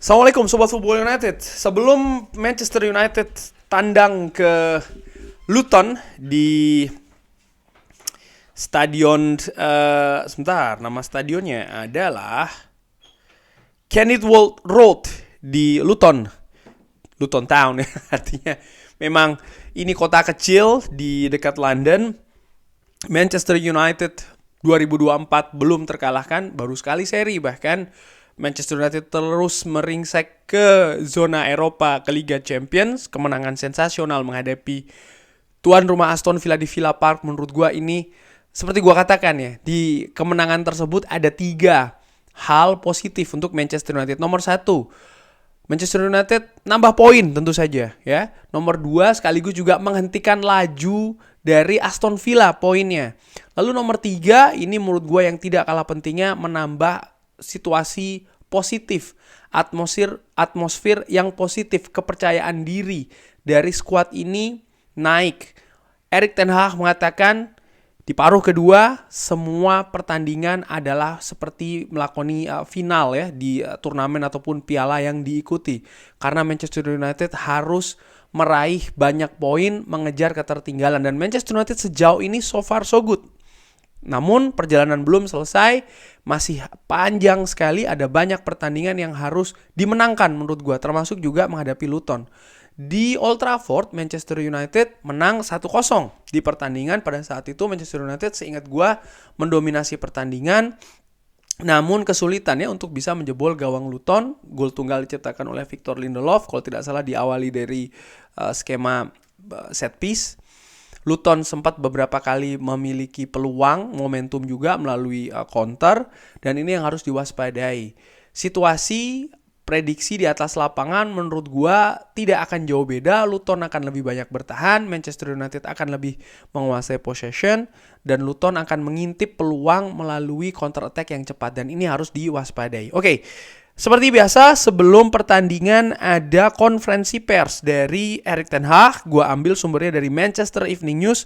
Assalamualaikum Sobat Football United. Sebelum Manchester United tandang ke Luton di stadion sebentar, nama stadionnya adalah Kenilworth Road di Luton Town ya. Artinya memang ini kota kecil di dekat London. Manchester United 2024 belum terkalahkan, baru sekali seri, bahkan Manchester United terus meringsek ke zona Eropa, ke Liga Champions. Kemenangan sensasional menghadapi tuan rumah Aston Villa di Villa Park. Menurut gue ini, seperti gue katakan ya, di kemenangan tersebut ada 3 hal positif untuk Manchester United. Nomor 1, Manchester United nambah poin tentu saja ya. Nomor 2, sekaligus juga menghentikan laju dari Aston Villa poinnya. Lalu nomor 3, ini menurut gue yang tidak kalah pentingnya, menambah situasi positif, atmosfer yang positif, kepercayaan diri dari skuad ini naik. Erik ten Hag mengatakan di paruh kedua semua pertandingan adalah seperti melakoni final ya di turnamen ataupun piala yang diikuti, karena Manchester United harus meraih banyak poin, mengejar ketertinggalan, dan Manchester United sejauh ini so far so good. Namun perjalanan belum selesai, masih panjang sekali, ada banyak pertandingan yang harus dimenangkan menurut gue, termasuk juga menghadapi Luton. Di Old Trafford, Manchester United menang 1-0 di pertandingan. Pada saat itu Manchester United seingat gue mendominasi pertandingan, namun kesulitannya untuk bisa menjebol gawang Luton. Gol tunggal diciptakan oleh Victor Lindelof, kalau tidak salah diawali dari skema set piece. Luton sempat beberapa kali memiliki peluang, momentum juga melalui counter, dan ini yang harus diwaspadai. Situasi prediksi di atas lapangan menurut gua tidak akan jauh beda. Luton akan lebih banyak bertahan, Manchester United akan lebih menguasai possession, dan Luton akan mengintip peluang melalui counter attack yang cepat, dan ini harus diwaspadai. Oke. Seperti biasa, sebelum pertandingan ada konferensi pers dari Erik ten Hag. Gue ambil sumbernya dari Manchester Evening News.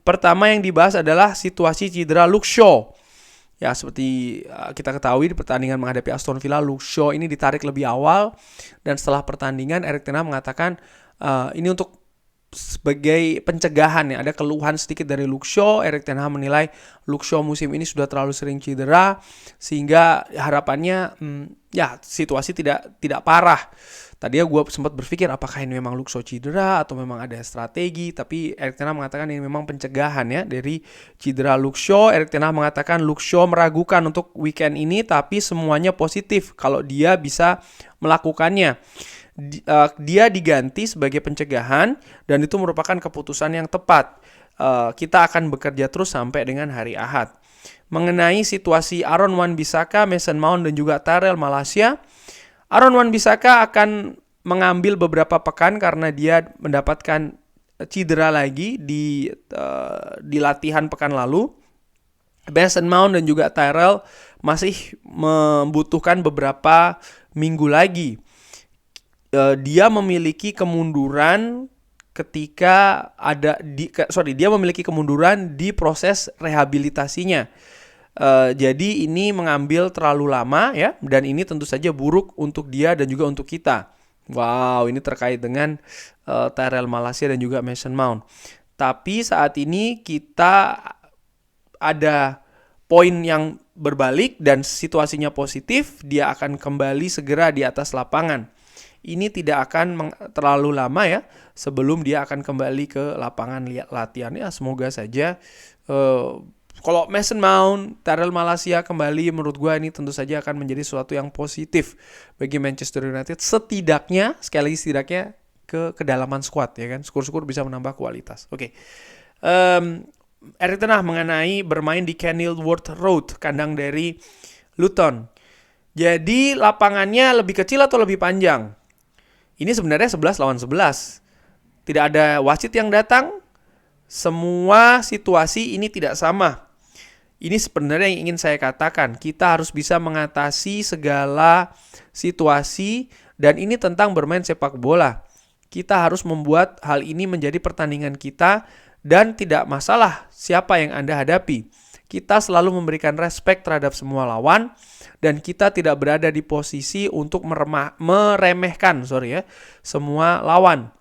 Pertama yang dibahas adalah situasi cedera Luke Shaw. Ya, seperti kita ketahui di pertandingan menghadapi Aston Villa, Luke Shaw ini ditarik lebih awal. Dan setelah pertandingan, Erik ten Hag mengatakan ini untuk sebagai pencegahan ya. Ada keluhan sedikit dari Luke Shaw. Erik ten Hag menilai Luke Shaw musim ini sudah terlalu sering cedera, sehingga harapannya situasi tidak parah. Tadi gue sempat berpikir apakah ini memang Luke Shaw cedera atau memang ada strategi, tapi Erik ten Hag mengatakan ini memang pencegahan ya dari cedera Luke Shaw. Erik ten Hag mengatakan Luke Shaw meragukan untuk weekend ini, tapi semuanya positif kalau dia bisa melakukannya. Dia diganti sebagai pencegahan, dan itu merupakan keputusan yang tepat. Kita akan bekerja terus sampai dengan hari Ahad. Mengenai situasi Aaron Wan-Bissaka, Mason Mount, dan juga Tyrell Malacia, Aaron Wan-Bissaka akan mengambil beberapa pekan karena dia mendapatkan cedera lagi di latihan pekan lalu. Mason Mount dan juga Tyrell masih membutuhkan beberapa minggu lagi. Dia memiliki kemunduran dia memiliki kemunduran di proses rehabilitasinya. Jadi ini mengambil terlalu lama ya, dan ini tentu saja buruk untuk dia dan juga untuk kita. Wow, ini terkait dengan Tyrell Malacia dan juga Mason Mount. Tapi saat ini kita ada poin yang berbalik dan situasinya positif. Dia akan kembali segera di atas lapangan. Ini tidak akan terlalu lama ya sebelum dia akan kembali ke lapangan latihan ya. Semoga saja kalau Mason Mount, Tyrell Malacia kembali, menurut gue ini tentu saja akan menjadi sesuatu yang positif bagi Manchester United. Setidaknya, sekali lagi setidaknya ke kedalaman skuad ya kan. Syukur-syukur bisa menambah kualitas. Oke. Erik ten Hag mengenai bermain di Kenilworth Road, kandang dari Luton. Jadi lapangannya lebih kecil atau lebih panjang? Ini sebenarnya 11 lawan 11. Tidak ada wasit yang datang. Semua situasi ini tidak sama. Ini sebenarnya yang ingin saya katakan. Kita harus bisa mengatasi segala situasi, dan ini tentang bermain sepak bola. Kita harus membuat hal ini menjadi pertandingan kita, dan tidak masalah siapa yang Anda hadapi. Kita selalu memberikan respect terhadap semua lawan, dan kita tidak berada di posisi untuk meremehkan semua lawan.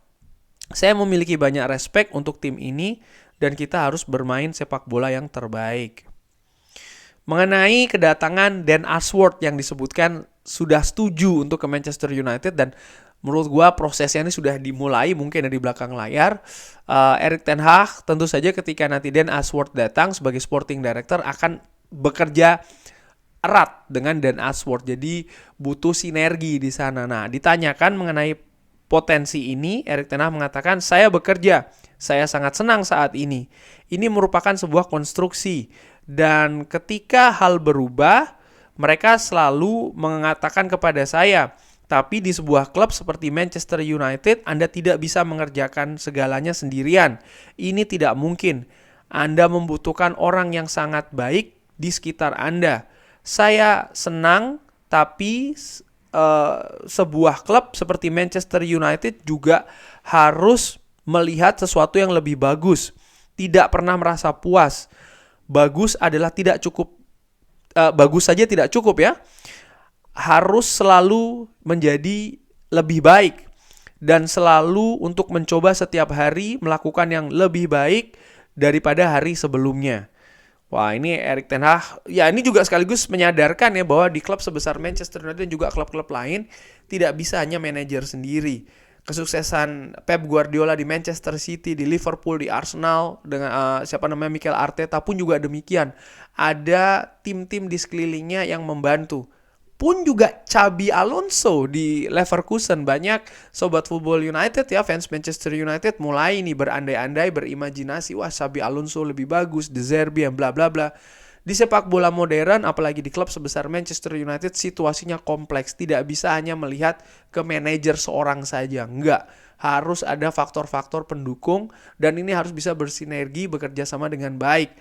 Saya memiliki banyak respect untuk tim ini dan kita harus bermain sepak bola yang terbaik. Mengenai kedatangan Dan Ashworth yang disebutkan sudah setuju untuk ke Manchester United, dan menurut gua prosesnya ini sudah dimulai mungkin dari belakang layar. Erik ten Hag tentu saja ketika nanti Dan Ashworth datang sebagai sporting director akan bekerja erat dengan Dan Ashworth. Jadi butuh sinergi di sana. Nah, ditanyakan mengenai potensi ini, Erik ten Hag mengatakan, saya bekerja, saya sangat senang saat ini. Ini merupakan sebuah konstruksi. Dan ketika hal berubah, mereka selalu mengatakan kepada saya, tapi di sebuah klub seperti Manchester United, Anda tidak bisa mengerjakan segalanya sendirian. Ini tidak mungkin. Anda membutuhkan orang yang sangat baik di sekitar Anda. Saya senang, tapi sebuah klub seperti Manchester United juga harus melihat sesuatu yang lebih bagus. Tidak pernah merasa puas. Bagus adalah tidak cukup. Bagus saja tidak cukup ya. Harus selalu menjadi lebih baik. Dan selalu untuk mencoba setiap hari melakukan yang lebih baik daripada hari sebelumnya. Wah, ini Erik ten Hag, ya ini juga sekaligus menyadarkan ya bahwa di klub sebesar Manchester United dan juga klub-klub lain tidak bisa hanya manajer sendiri. Kesuksesan Pep Guardiola di Manchester City, di Liverpool, di Arsenal dengan Mikel Arteta pun juga demikian. Ada tim-tim di sekelilingnya yang membantu. Pun juga Xabi Alonso di Leverkusen. Banyak sobat football United ya, fans Manchester United mulai nih berandai-andai, berimajinasi, wah Xabi Alonso lebih bagus, De Zerbi, bla bla bla. Di sepak bola modern, apalagi di klub sebesar Manchester United, situasinya kompleks. Tidak bisa hanya melihat ke manajer seorang saja. Enggak. Harus ada faktor-faktor pendukung, dan ini harus bisa bersinergi, bekerja sama dengan baik.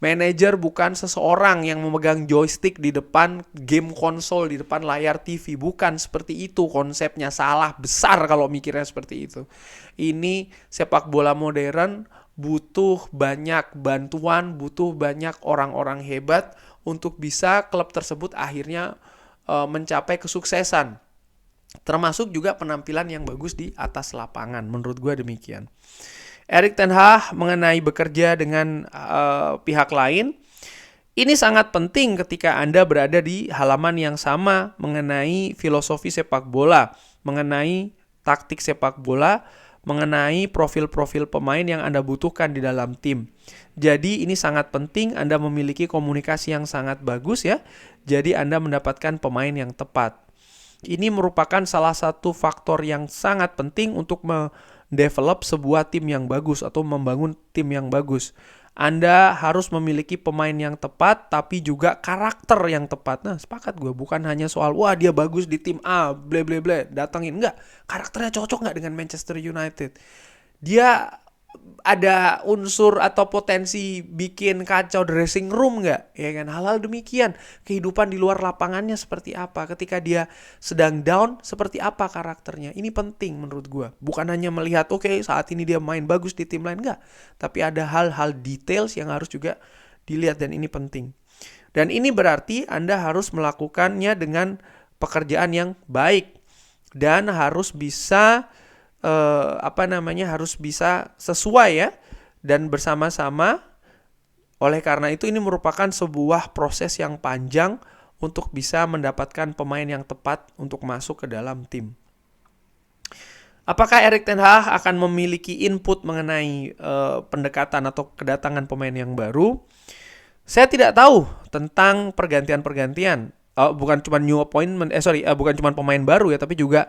Manajer bukan seseorang yang memegang joystick di depan game konsol, di depan layar TV. Bukan seperti itu konsepnya. Salah besar kalau mikirnya seperti itu. Ini sepak bola modern butuh banyak bantuan, butuh banyak orang-orang hebat untuk bisa klub tersebut akhirnya mencapai kesuksesan. Termasuk juga penampilan yang bagus di atas lapangan. Menurut gue demikian. Erik ten Hag mengenai bekerja dengan pihak lain, ini sangat penting ketika Anda berada di halaman yang sama mengenai filosofi sepak bola, mengenai taktik sepak bola, mengenai profil-profil pemain yang Anda butuhkan di dalam tim. Jadi ini sangat penting Anda memiliki komunikasi yang sangat bagus ya. Jadi Anda mendapatkan pemain yang tepat. Ini merupakan salah satu faktor yang sangat penting untuk mendevelop sebuah tim yang bagus atau membangun tim yang bagus. Anda harus memiliki pemain yang tepat, tapi juga karakter yang tepat. Nah, sepakat gue. Bukan hanya soal, wah dia bagus di tim A, ble-ble-ble, datangin. Enggak, karakternya cocok nggak dengan Manchester United? Dia ada unsur atau potensi bikin kacau dressing room nggak? Ya kan, hal-hal demikian. Kehidupan di luar lapangannya seperti apa? Ketika dia sedang down, seperti apa karakternya? Ini penting menurut gue. Bukan hanya melihat, oke, saat ini dia main bagus di tim lain, nggak. Tapi ada hal-hal details yang harus juga dilihat, dan ini penting. Dan ini berarti Anda harus melakukannya dengan pekerjaan yang baik. Dan harus bisa harus bisa sesuai ya, dan bersama-sama. Oleh karena itu ini merupakan sebuah proses yang panjang untuk bisa mendapatkan pemain yang tepat untuk masuk ke dalam tim. Apakah Erik ten Hag akan memiliki input mengenai pendekatan atau kedatangan pemain yang baru? Saya tidak tahu tentang pergantian-pergantian. Bukan cuma new appointment, bukan cuma pemain baru ya, tapi juga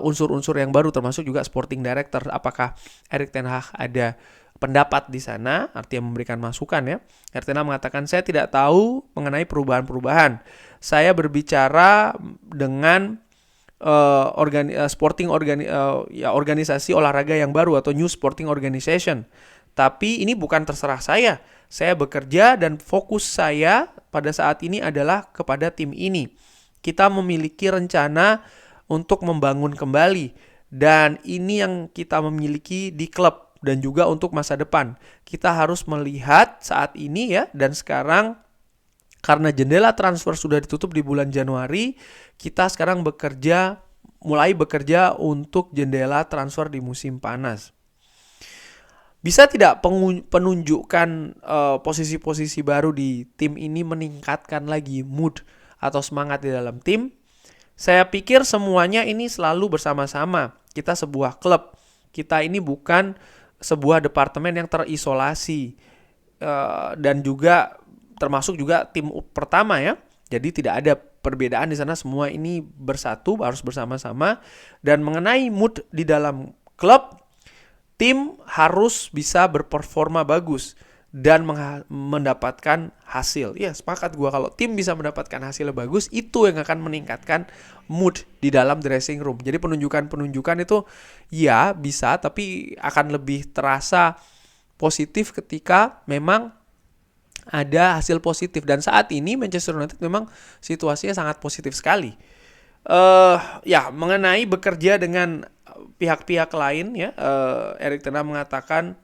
unsur-unsur yang baru, termasuk juga sporting director. Apakah Erik ten Hag ada pendapat di sana, artinya memberikan masukan ya? Erik ten Hag mengatakan, saya tidak tahu mengenai perubahan-perubahan. Saya berbicara dengan organisasi olahraga yang baru atau new sporting organization. Tapi ini bukan terserah saya. Saya bekerja dan fokus saya pada saat ini adalah kepada tim ini. Kita memiliki rencana untuk membangun kembali. Dan ini yang kita memiliki di klub dan juga untuk masa depan. Kita harus melihat saat ini ya, dan sekarang Karena jendela transfer sudah ditutup di bulan Januari, kita sekarang mulai bekerja untuk jendela transfer di musim panas. Bisa tidak penunjukan posisi-posisi baru di tim ini meningkatkan lagi mood atau semangat di dalam tim? Saya pikir semuanya ini selalu bersama-sama. Kita sebuah klub. Kita ini bukan sebuah departemen yang terisolasi. Dan juga termasuk juga tim pertama ya. Jadi tidak ada perbedaan di sana, semua ini bersatu, harus bersama-sama. Dan mengenai mood di dalam klub, tim harus bisa berperforma bagus dan mendapatkan hasil. Ya, sepakat gue, kalau tim bisa mendapatkan hasil bagus, itu yang akan meningkatkan mood di dalam dressing room. Jadi penunjukan itu ya bisa, tapi akan lebih terasa positif ketika memang ada hasil positif. Dan saat ini Manchester United memang situasinya sangat positif sekali. Ya, mengenai bekerja dengan pihak-pihak lain ya, Erik ten Hag mengatakan,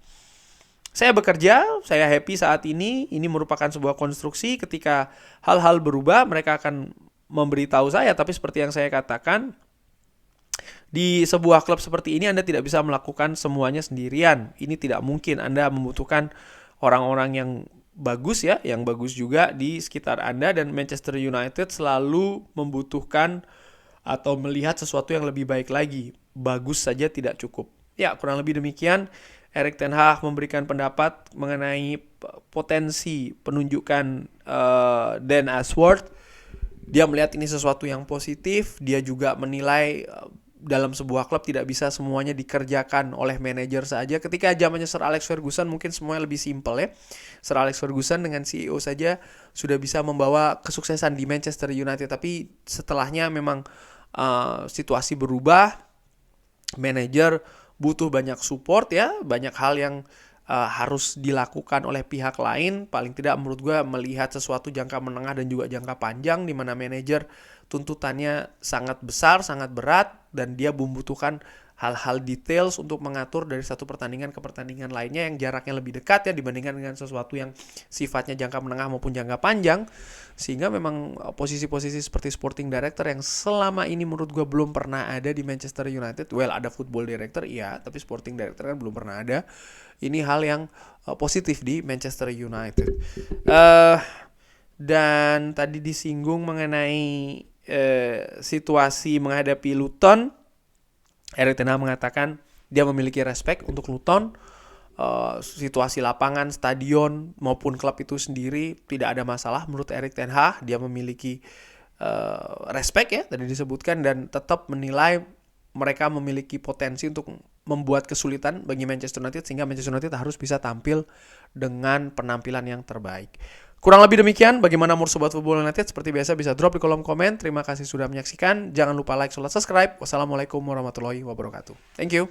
saya bekerja, saya happy saat ini merupakan sebuah konstruksi. Ketika hal-hal berubah, mereka akan memberitahu saya. Tapi seperti yang saya katakan, di sebuah klub seperti ini Anda tidak bisa melakukan semuanya sendirian. Ini tidak mungkin. Anda membutuhkan orang-orang yang bagus ya, yang bagus juga di sekitar Anda. Dan Manchester United selalu membutuhkan atau melihat sesuatu yang lebih baik lagi. Bagus saja tidak cukup. Ya, kurang lebih demikian Erik ten Hag memberikan pendapat mengenai potensi penunjukan Dan Ashworth. Dia melihat ini sesuatu yang positif. Dia juga menilai dalam sebuah klub tidak bisa semuanya dikerjakan oleh manajer saja. Ketika zamannya Sir Alex Ferguson mungkin semuanya lebih simpel ya. Sir Alex Ferguson dengan CEO saja sudah bisa membawa kesuksesan di Manchester United. Tapi setelahnya memang situasi berubah. Manajer butuh banyak support ya, banyak hal yang harus dilakukan oleh pihak lain. Paling tidak menurut gue melihat sesuatu jangka menengah dan juga jangka panjang, di mana manajer tuntutannya sangat besar, sangat berat, dan dia membutuhkan hal-hal details untuk mengatur dari satu pertandingan ke pertandingan lainnya yang jaraknya lebih dekat ya, dibandingkan dengan sesuatu yang sifatnya jangka menengah maupun jangka panjang. Sehingga memang posisi-posisi seperti sporting director yang selama ini menurut gue belum pernah ada di Manchester United. Well, ada football director iya, tapi sporting director kan belum pernah ada. Ini hal yang positif di Manchester United. Dan tadi disinggung mengenai situasi menghadapi Luton. Erik ten Hag mengatakan dia memiliki respect untuk Luton. Situasi lapangan, stadion maupun klub itu sendiri tidak ada masalah menurut Erik ten Hag. Dia memiliki respect ya, tadi disebutkan, dan tetap menilai mereka memiliki potensi untuk membuat kesulitan bagi Manchester United, sehingga Manchester United harus bisa tampil dengan penampilan yang terbaik. Kurang lebih demikian. Bagaimana menurut Sobat Football United? Seperti biasa bisa drop di kolom komen. Terima kasih sudah menyaksikan. Jangan lupa like, subscribe. Wassalamualaikum warahmatullahi wabarakatuh. Thank you.